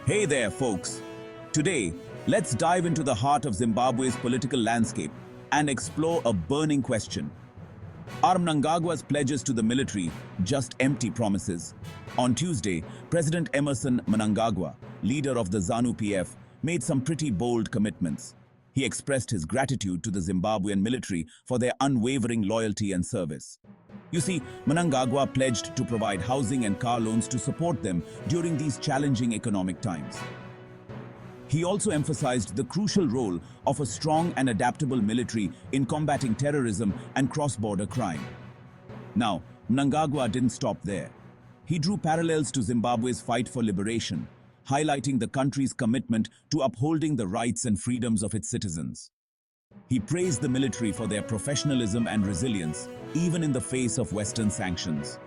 Hey there, folks. Today, let's dive into the heart of Zimbabwe's political landscape and explore a burning question. Are Mnangagwa's pledges to the military just empty promises? On Tuesday, President Emmerson Mnangagwa, leader of the ZANU-PF, made some pretty bold commitments. He expressed his gratitude to the Zimbabwean military for their unwavering loyalty and service. You see, Mnangagwa pledged to provide housing and car loans to support them during these challenging economic times. He also emphasized the crucial role of a strong and adaptable military in combating terrorism and cross-border crime. Now, Mnangagwa didn't stop there. He drew parallels to Zimbabwe's fight for liberation, highlighting the country's commitment to upholding the rights and freedoms of its citizens. He praised the military for their professionalism and resilience, even in the face of Western sanctions.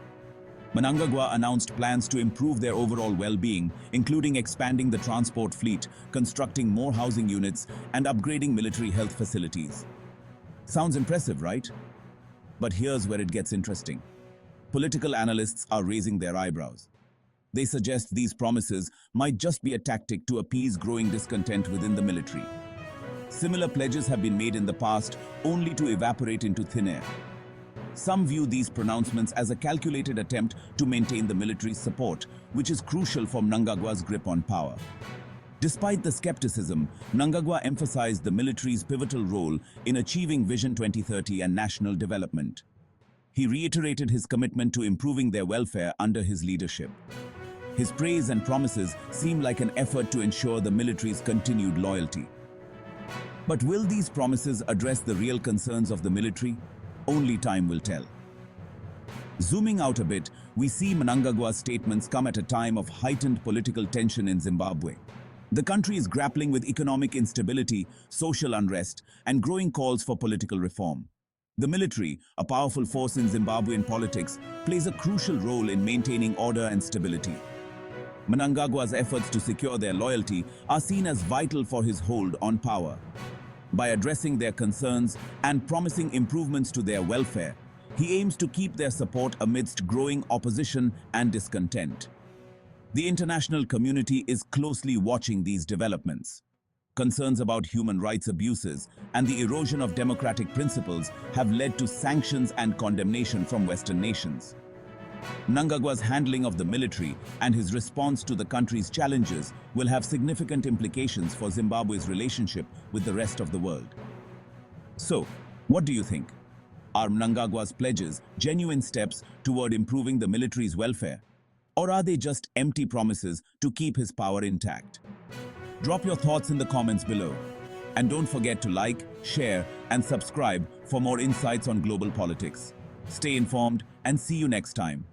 Mnangagwa announced plans to improve their overall well-being, including expanding the transport fleet, constructing more housing units, and upgrading military health facilities. Sounds impressive, right? But here's where it gets interesting. Political analysts are raising their eyebrows. They suggest these promises might just be a tactic to appease growing discontent within the military. Similar pledges have been made in the past, only to evaporate into thin air. Some view these pronouncements as a calculated attempt to maintain the military's support, which is crucial for Mnangagwa's grip on power. Despite the skepticism, Mnangagwa emphasized the military's pivotal role in achieving Vision 2030 and national development. He reiterated his commitment to improving their welfare under his leadership. His praise and promises seem like an effort to ensure the military's continued loyalty. But will these promises address the real concerns of the military? Only time will tell. Zooming out a bit, we see Mnangagwa's statements come at a time of heightened political tension in Zimbabwe. The country is grappling with economic instability, social unrest, and growing calls for political reform. The military, a powerful force in Zimbabwean politics, plays a crucial role in maintaining order and stability. Mnangagwa's efforts to secure their loyalty are seen as vital for his hold on power. By addressing their concerns and promising improvements to their welfare, he aims to keep their support amidst growing opposition and discontent. The international community is closely watching these developments. Concerns about human rights abuses and the erosion of democratic principles have led to sanctions and condemnation from Western nations. Mnangagwa's handling of the military and his response to the country's challenges will have significant implications for Zimbabwe's relationship with the rest of the world. So, what do you think? Are Mnangagwa's pledges genuine steps toward improving the military's welfare? Or are they just empty promises to keep his power intact? Drop your thoughts in the comments below. And don't forget to like, share, and subscribe for more insights on global politics. Stay informed and see you next time.